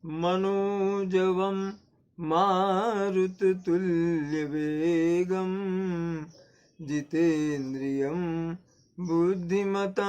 मनोजवं मारुततुल्यवेगं जितेन्द्रियं बुद्धिमतां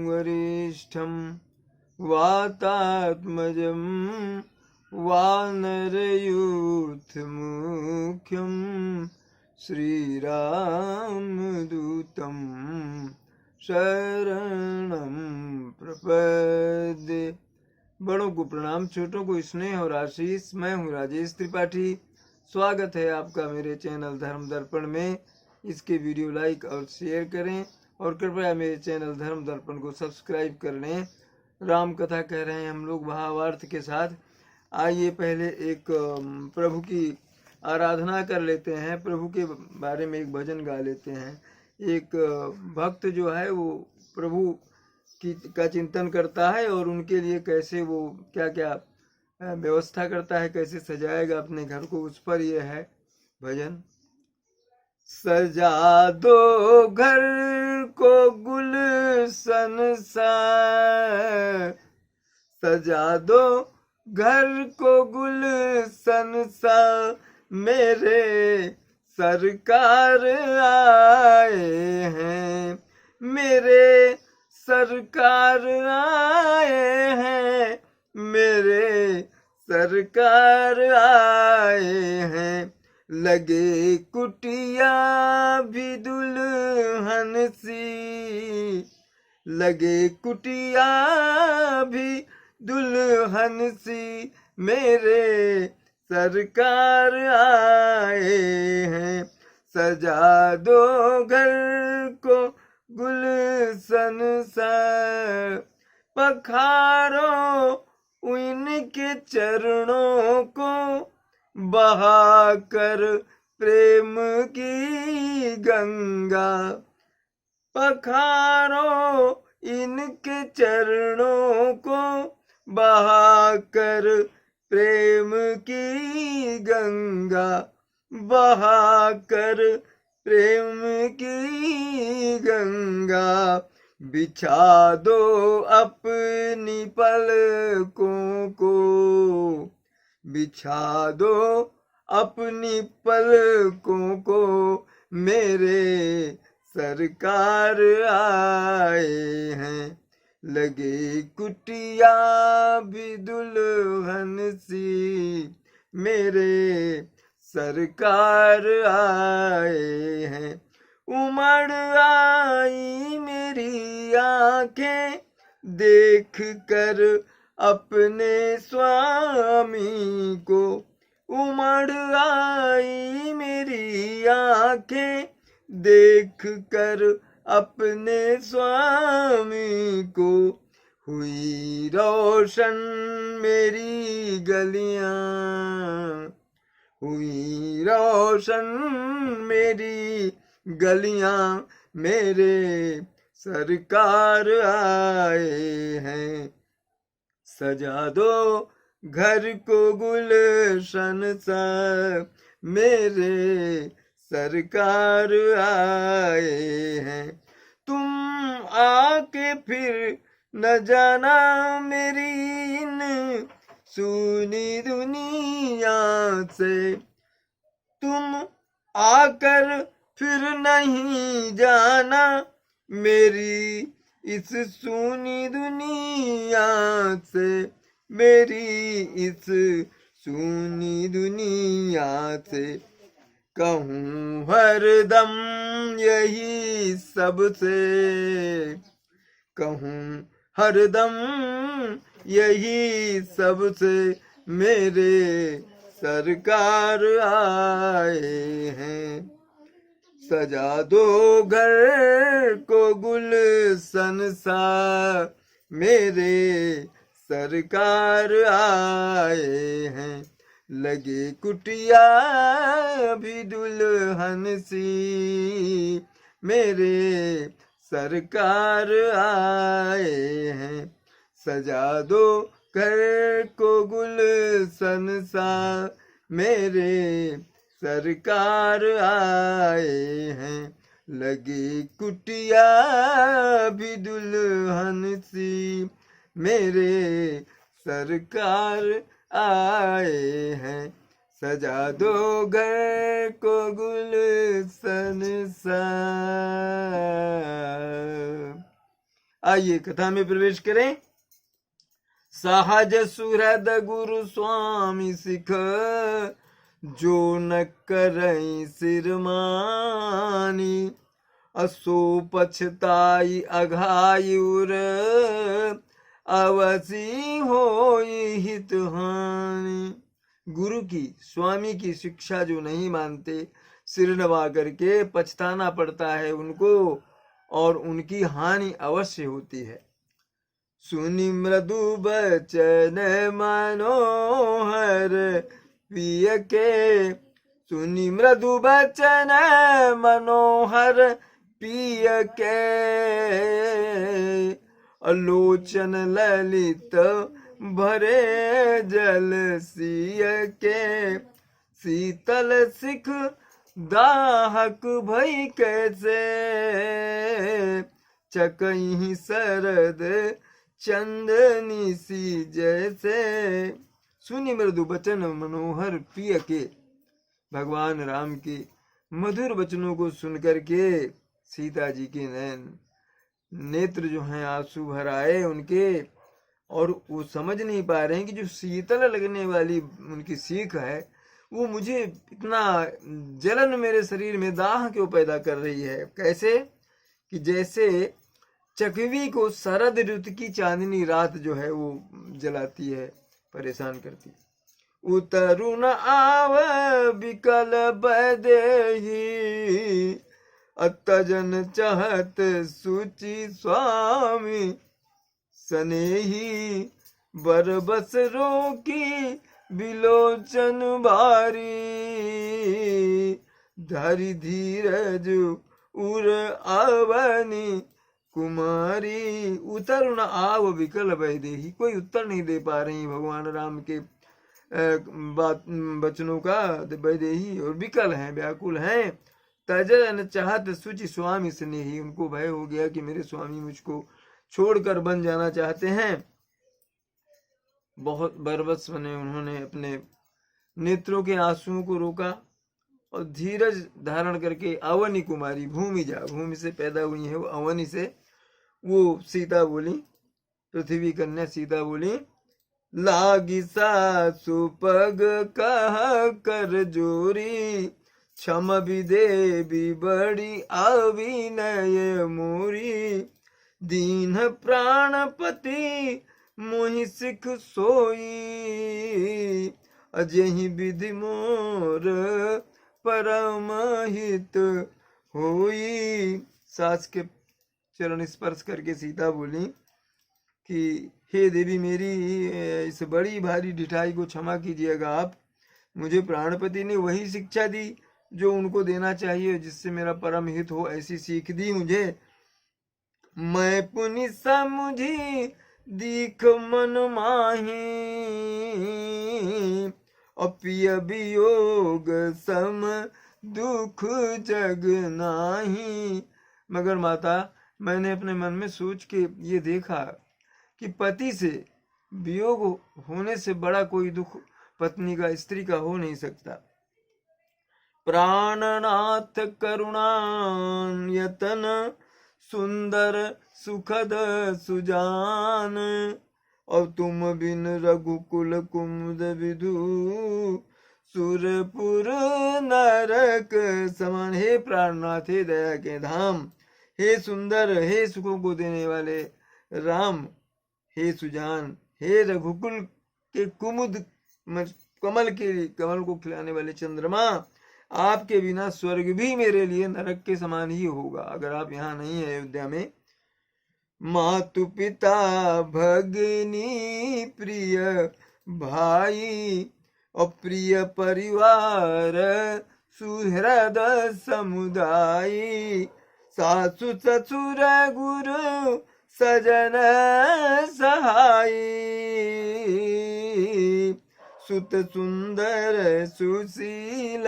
वरिष्ठं वातात्मजं वानरयूथमुख्यं श्रीरामदूतं शरणं प्रपद्ये। बड़ों को प्रणाम, छोटों को स्नेह और आशीष। मैं हूँ राजेश त्रिपाठी। स्वागत है आपका मेरे चैनल धर्म दर्पण में। इसके वीडियो लाइक और शेयर करें और कृपया मेरे चैनल धर्म दर्पण को सब्सक्राइब कर लें। राम कथा कह रहे हैं हम लोग भावार्थ के साथ। आइए पहले एक प्रभु की आराधना कर लेते हैं, प्रभु के बारे में एक भजन गा लेते हैं। एक भक्त जो है वो प्रभु का चिंतन करता है और उनके लिए कैसे वो क्या क्या व्यवस्था करता है, कैसे सजाएगा अपने घर को, उस पर यह है भजन। सजा दो घर को गुलशन सा, सजा दो घर को गुलशन सा, मेरे सरकार आए हैं, मेरे सरकार आए हैं, मेरे सरकार आए हैं। लगे कुटिया भी दुल्हन सी, लगे कुटिया भी दुल्हन सी, मेरे सरकार आए हैं। सजा दो घर को गुलशन सा, पखारो उनके चरणों को, बहाकर प्रेम की गंगा, पखारो इनके चरणों को, बहाकर प्रेम की गंगा, बहाकर प्रेम की गंगा। बिछा दो अपनी पलकों को, बिछा दो अपनी पलकों को, मेरे सरकार आए हैं। लगे कुटिया भी दुल्हन सी, मेरे सरकार आए हैं। उमड़ आई मेरी आंखें देख कर अपने स्वामी को, उमड़ आई मेरी आंखें देख कर अपने स्वामी को। हुई रोशन मेरी गलियां, हुई रोशन मेरी गलियां, मेरे सरकार आए हैं। सजा दो घर को गुलशन सा, मेरे सरकार आए हैं। तुम आके फिर न जाना मेरी इन सुनी दुनिया से, तुम आकर फिर नहीं जाना मेरी इस सुनी दुनिया से, मेरी इस सुनी दुनिया से। कहूँ हरदम यही सबसे, कहूँ हरदम यही सबसे, मेरे सरकार आए हैं। सजा दो घर को गुलशन सा, मेरे सरकार आए हैं। लगे कुटिया भी दुल्हन सी, मेरे सरकार आए हैं। सजा दो घर को गुलशन सा, मेरे सरकार आए हैं। लगी कुटिया भी दुल्हन सी, मेरे सरकार आए हैं, सजा दो घर को गुलशन सा। आइए कथा में प्रवेश करें। सहज सुहृद गुरु स्वामी सिख, जो न करई सिरमानी, असो पछताई अघायुर, अवसी होई हित हानि। गुरु की स्वामी की शिक्षा जो नहीं मानते, सिर नवा करके पछताना पड़ता है उनको, और उनकी हानि अवश्य होती है। सुनि मृदु बचन मनोहर पिय के, सुनि मृदु बचन मनोहर पिय के, अलोचन ललित भरे जल सिय के, शीतल सिख दाहक भई कैसे, चकही शरद चंदनी सी जैसे। सुनि मृदु बचन मनोहर पिय के, भगवान राम के मधुर वचनों को सुनकर के सीता जी के नेत्र जो हैं आंसू भर आए उनके, और वो समझ नहीं पा रहे हैं कि जो शीतल लगने वाली उनकी सीख है वो मुझे इतना जलन मेरे शरीर में दाह क्यों पैदा कर रही है। कैसे कि जैसे चकवी को शरद ऋतु की चांदनी रात जो है वो जलाती है, परेशान करती है। उतरु न आव बिकल बदेही, अतजन चाहत सुचि स्वामी, सनेही बरबस रोकी बिलोचन भारी, धरि धीरज उर आवनी कुमारी। उतर न आव विकल वैदेही, कोई उत्तर नहीं दे पा रही भगवान राम के वचनों का वैदेही, और विकल हैं, व्याकुल हैं। तजन चाहत सुचि स्वामी स्नेही, उनको भय हो गया कि मेरे स्वामी मुझको छोड़कर बन जाना चाहते हैं। बहुत बरबस बने, उन्होंने अपने नेत्रों के आंसुओं को रोका और धीरज धारण करके अवनी कुमारी, भूमि से पैदा हुई है वो, अवनी से वो सीता बोली, पृथ्वी कन्या सीता बोली, लागी सासु पग कह कर जोरी, क्षम विदेवी बड़ी अविनय मोरी, दीन प्राणपति मोहि सिख सोई, अजहि विधि मोर परम हित होई। सास के चरण स्पर्श करके सीता बोली कि हे देवी, मेरी इस बड़ी भारी ढिठाई को क्षमा कीजिएगा आप। मुझे प्राणपति ने वही शिक्षा दी जो उनको देना चाहिए, जिससे मेरा परम हित हो, ऐसी सीख दी मुझे। मैं पुनि समझी दीख मन माही, अपिय वियोग सम दुख जग नाही। मगर माता, मैंने अपने मन में सोच के ये देखा कि पति से वियोग होने से बड़ा कोई दुख पत्नी का, स्त्री का हो नहीं सकता। प्राणनाथ करुणायतन सुंदर सुखद सुजान, और तुम बिन रघुकुल कुमुद विधु सुरपुर नरक समान। हे प्राणनाथ, हे दया के धाम, हे सुंदर, हे सुखों को देने वाले राम, हे सुजान, हे रघुकुल के कुमुद कमल को खिलाने वाले चंद्रमा, आपके बिना स्वर्ग भी मेरे लिए नरक के समान ही होगा अगर आप यहाँ नहीं है अयोध्या में। मातु पिता भगिनी प्रिय भाई, और प्रिय परिवार सुहृद समुदाय, सासु ससुर गुरु सजन सहाय, सुत सुंदर सुशील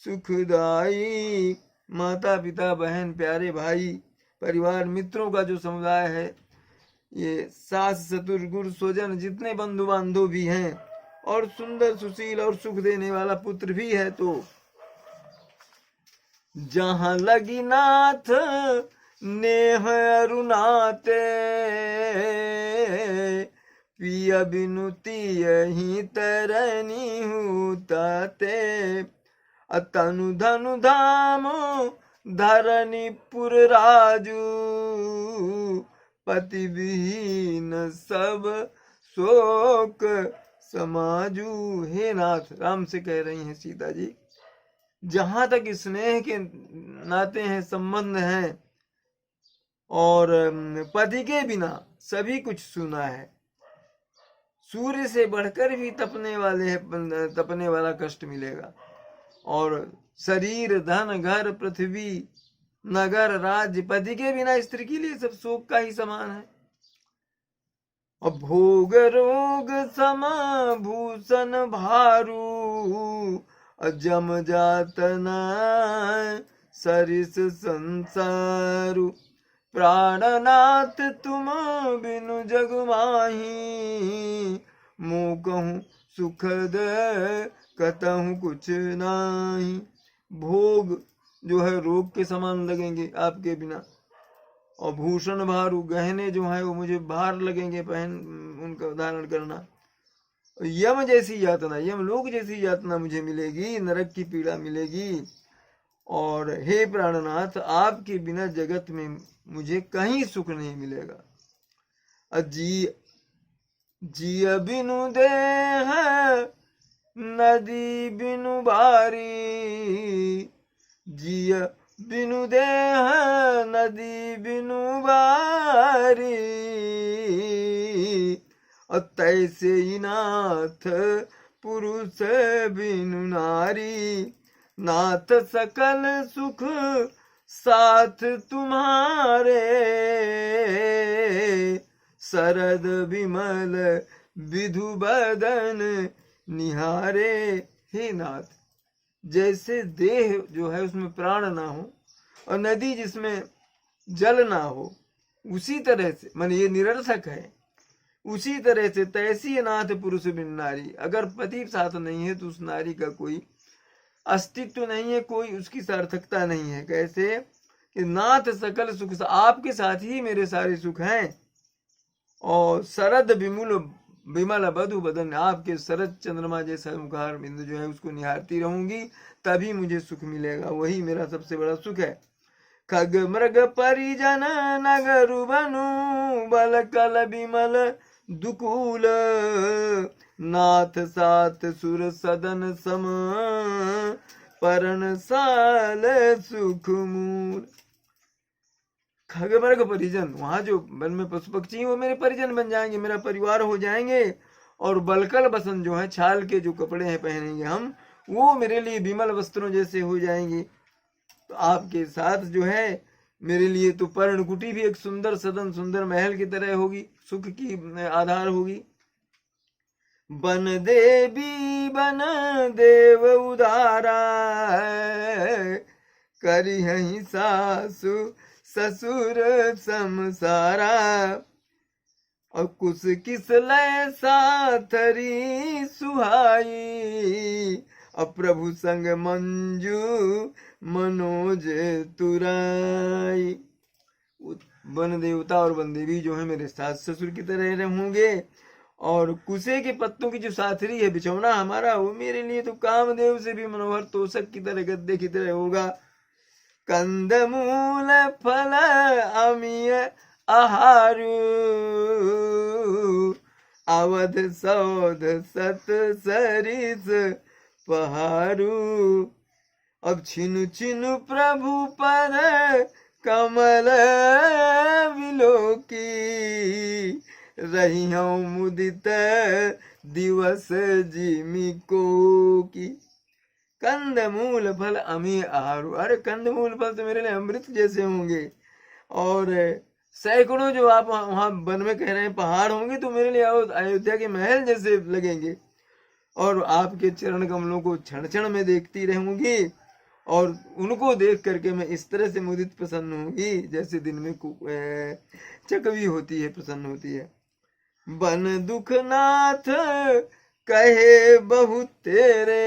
सुखदाई। माता पिता बहन प्यारे भाई परिवार मित्रों का जो समुदाय है, ये सास ससुर गुरु स्वजन जितने बंधु बांधव भी हैं, और सुंदर सुशील और सुख देने वाला पुत्र भी है, तो जहां लगी नाथ नेह अरुणाते, पिया बिनुती यही तरनी हूँ ताते, तनु धनु धाम धरनी पुर राजू, पति विहीन सब शोक समाजू। हे नाथ, राम से कह रही हैं सीता जी, जहां तक स्नेह के नाते हैं, संबंध हैं, और पति के बिना सभी कुछ सुना है। सूर्य से बढ़कर भी तपने वाला कष्ट मिलेगा, और शरीर धन घर पृथ्वी नगर राज्य, पति के बिना स्त्री के लिए सब शोक का ही समान है। और भोग रोग सम भूषण भारू, जम जातना सरिस संसारु, प्राणनाथ तुम बिनु जग माही, मुँह कहूँ सुखद कतहु कुछ नाही। भोग जो है रोग के समान लगेंगे आपके बिना, और भूषण भारू गहने जो है वो मुझे भार लगेंगे पहन उनका धारण करना। यम जैसी यातना, यम लोग जैसी यातना मुझे मिलेगी, नरक की पीड़ा मिलेगी। और हे प्राणनाथ, आपके बिना जगत में मुझे कहीं सुख नहीं मिलेगा। जिय बिनु देह नदी बिनु बारी, जिय बिनु देह नदी बिनु बारी, और तैसे ही नाथ पुरुष बिनु नारी, नाथ सकल सुख साथ तुम्हारे, शरद विमल विधु बदन निहारे। हे नाथ, जैसे देह जो है उसमें प्राण ना हो, और नदी जिसमें जल ना हो, उसी तरह से मन ये निरर्थक है, उसी तरह से तैसी नाथ पुरुष बिन नारी। अगर पति साथ नहीं है तो उस नारी का कोई अस्तित्व नहीं है, कोई उसकी सार्थकता नहीं है। कैसे कि नाथ सकल सुख, आपके साथ ही मेरे सारे सुख हैं। और शरद विमल बधु बदन, आपके शरद चंद्रमा जैसा मुखार बिंदु जो है उसको निहारती रहूंगी, तभी मुझे सुख मिलेगा, वही मेरा सबसे बड़ा सुख है। खग मृग परिजन नगरु बनु, बल कल विमल दुकूल, नाथ साथ सुर सदन सम, परण साल सुख मूल। खग मृग परिजन, वहां जो वन में पशु पक्षी हैं वो मेरे परिजन बन जाएंगे, मेरा परिवार हो जाएंगे। और बलकल बसन जो है, छाल के जो कपड़े हैं पहनेंगे हम, वो मेरे लिए विमल वस्त्रों जैसे हो जाएंगे। तो आपके साथ जो है मेरे लिए तो पर्णकुटी भी एक सुंदर सदन, सुंदर महल की तरह होगी, सुख की आधार होगी। बन देवी बन देव उदारा, करी हहीं सासु ससुर समसारा, और कुछ किस लय साथरी सुहाई, और प्रभु संग मंजू मनोज तुराई। वन देवता और वन देवी जो है मेरे सास ससुर की तरह रहेंगे, और कुसे के पत्तों की जो साथरी है बिछौना हमारा, वो मेरे लिए तो कामदेव से भी मनोहर तोषक की तरह, गद्दे की तरह होगा। कंदमूल फल अमीय आहारू, अवध सौध सत सरिस पहारू, अब छिनु छिनु प्रभु पर कमल विलोकी, रही हूँ मुदित दिवस जिमी को की। कंदमूल फल अमी आहारू, अरे कंदमूल फल तो मेरे लिए अमृत जैसे होंगे, और सैकड़ों जो आप वहां वन में कह रहे हैं पहाड़ होंगे, तो मेरे लिए अयोध्या के महल जैसे लगेंगे। और आपके चरण कमलों को क्षण क्षण में देखती रहूंगी, और उनको देख करके मैं इस तरह से मुदित प्रसन्न होंगी जैसे दिन में चकवी होती है, प्रसन्न होती है। बन दुखनाथ कहे बहुत तेरे,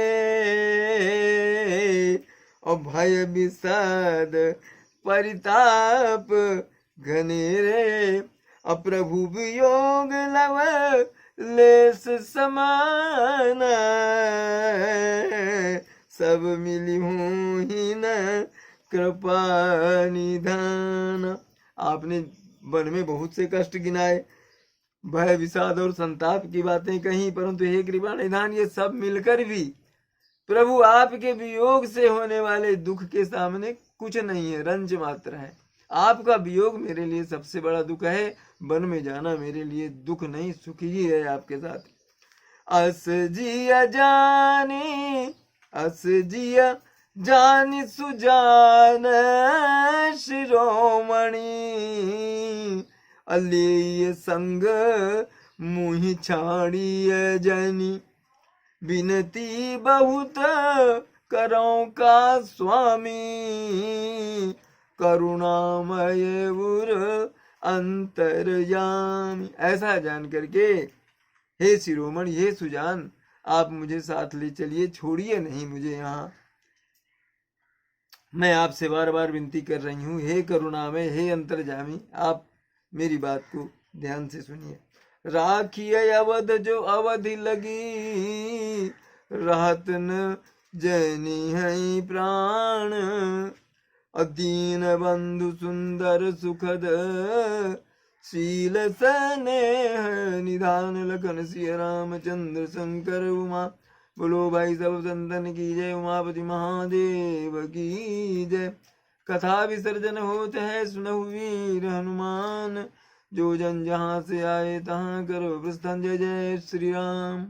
और भय विषाद परिताप घनेरे, अप्रभु वियोग लव लेस समान, सब मिली हूँ ही न कृपा निधान। आपने वन में बहुत से कष्ट गिनाए, भय विषाद और संताप की बातें कही, परंतु हे कृपा निधान ये सब मिलकर भी प्रभु आपके वियोग से होने वाले दुख के सामने कुछ नहीं है, रंज मात्र है। आपका वियोग मेरे लिए सबसे बड़ा दुख है। वन में जाना मेरे लिए दुख नहीं, सुख ही है आपके साथ। अस जिया जानी, अस जिया जानी सुजान शिरोमणि, अलिय संग मुहि छाड़िय जनी, बिनती बहुत करो का स्वामी, करुणामय उर अंतर्यामी। ऐसा जान करके हे शिरोमणि, हे सुजान, आप मुझे साथ ले चलिए, छोड़िए नहीं मुझे यहाँ। मैं आपसे बार बार विनती कर रही हूँ, हे करुणामय, हे अंतर्यामी, आप मेरी बात को ध्यान से सुनिए। राखिए अवध जो अवधि लगी, रहत न जैनी है प्राण, अदीन बंधु सुंदर सुखद, शील स्नेह निधान, लखन सिय रामचंद्र शंकर उमा। बोलो भाई सब संतन की जय, उमापति महादेव की जय। कथा विसर्जन होते है सुनहु वीर हनुमान, जो जन जहाँ से आए तहाँ करो प्रस्थान। जय जय श्री राम।